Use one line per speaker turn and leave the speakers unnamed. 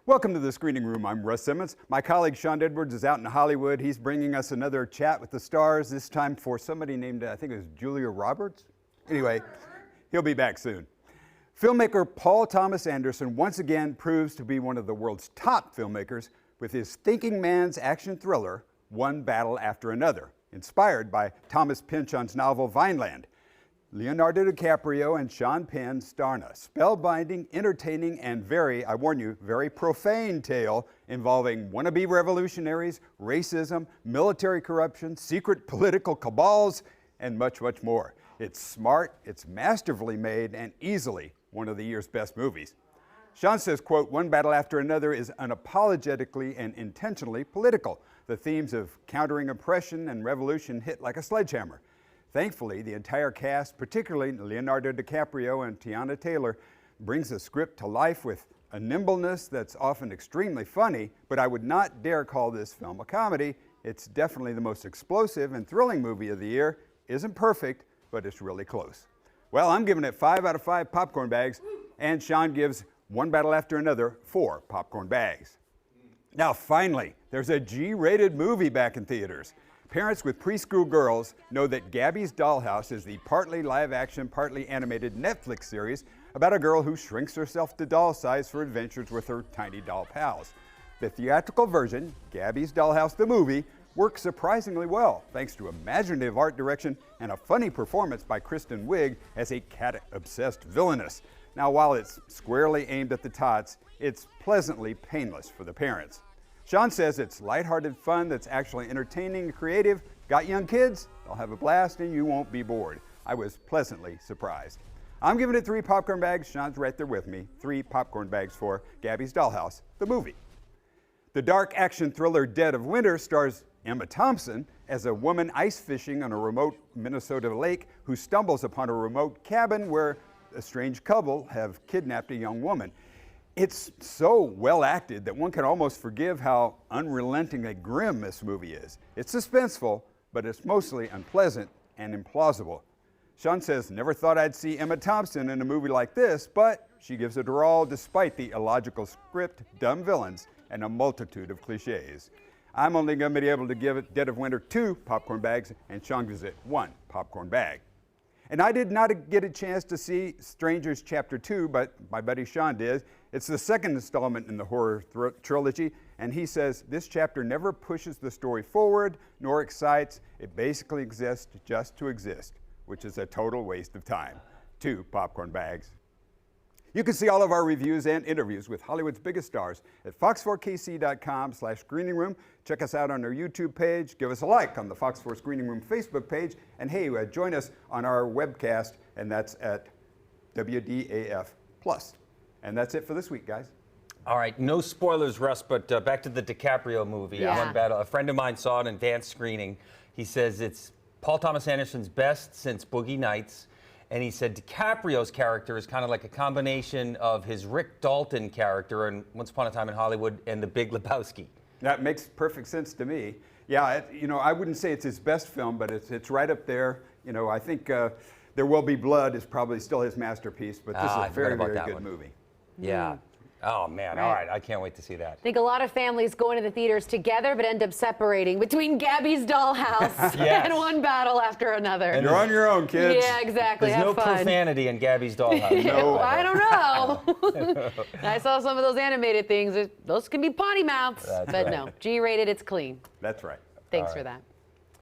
Welcome to the Screening Room. I'm Russ Simmons. My colleague Sean Edwards is out in Hollywood. He's bringing us another chat with the stars, this time for somebody named, I think it was Julia Roberts. Anyway, he'll be back soon. Filmmaker Paul Thomas Anderson once again proves to be one of the world's top filmmakers with his thinking man's action thriller, One Battle After Another, inspired by Thomas Pynchon's novel Vineland. Leonardo DiCaprio and Sean Penn star in a spellbinding, entertaining, and I warn you, very profane tale involving wannabe revolutionaries, racism, military corruption, secret political cabals, and much, much more. It's smart, it's masterfully made, and easily one of the year's best movies. Sean says, quote, One Battle After Another is unapologetically and intentionally political. The themes of countering oppression and revolution hit like a sledgehammer. Thankfully, the entire cast, particularly Leonardo DiCaprio and Tiana Taylor, brings the script to life with a nimbleness that's often extremely funny, but I would not dare call this film a comedy. It's definitely the most explosive and thrilling movie of the year. Isn't perfect, but it's really close. Well, I'm giving it 5 out of 5 popcorn bags, and Sean gives One Battle After Another 4 popcorn bags. Now, finally, there's a G-rated movie back in theaters. Parents with preschool girls know that Gabby's Dollhouse is the partly live-action, partly animated Netflix series about a girl who shrinks herself to doll size for adventures with her tiny doll pals. The theatrical version, Gabby's Dollhouse the movie, works surprisingly well thanks to imaginative art direction and a funny performance by Kristen Wiig as a cat-obsessed villainess. Now, while it's squarely aimed at the tots, it's pleasantly painless for the parents. Sean says it's lighthearted fun that's actually entertaining and creative. Got young kids? They'll have a blast and you won't be bored. I was pleasantly surprised. I'm giving it 3 popcorn bags. Sean's right there with me. 3 popcorn bags for Gabby's Dollhouse, the movie. The dark action thriller Dead of Winter stars Emma Thompson as a woman ice fishing on a remote Minnesota lake who stumbles upon a remote cabin where a strange couple have kidnapped a young woman. It's so well acted that one can almost forgive how unrelentingly grim this movie is. It's suspenseful, but it's mostly unpleasant and implausible. Sean says, never thought I'd see Emma Thompson in a movie like this, but she gives it her all despite the illogical script, dumb villains, and a multitude of cliches. I'm only going to be able to give it Dead of Winter 2 popcorn bags, and Sean gives it 1 popcorn bag. And I did not get a chance to see Strangers Chapter 2, but my buddy Sean did. It's the second installment in the horror trilogy, and he says this chapter never pushes the story forward nor excites. It basically exists just to exist, which is a total waste of time. 2 popcorn bags. You can see all of our reviews and interviews with Hollywood's biggest stars at fox4kc.com/screeningroom. Check us out on our YouTube page. Give us a like on the Fox 4 Screening Room Facebook page. And hey, join us on our webcast, and that's at WDAF+. And that's it for this week, guys.
All right, no spoilers, Russ, but back to the DiCaprio movie.
Yeah.
One Battle. A friend of mine saw it in advanced screening. He says it's Paul Thomas Anderson's best since Boogie Nights. And he said DiCaprio's character is kind of like a combination of his Rick Dalton character in Once Upon a Time in Hollywood and The Big Lebowski.
That makes perfect sense to me. Yeah, I wouldn't say it's his best film, but it's right up there. I think There Will Be Blood is probably still his masterpiece, but this is a very, very good movie.
Yeah. Oh, man.
Right.
All right. I can't wait to see that.
I think a lot of families go into the theaters together but end up separating between Gabby's Dollhouse
Yes.
and One Battle After Another.
And you're on your own, kids.
Yeah, exactly.
There's
Have
no
fun.
profanity in Gabby's Dollhouse.
No.
I don't know. I saw some of those animated things. Those can be potty mouths.
That's
but
right.
no, G-rated, it's clean.
That's right.
Thanks
All
for
right.
that.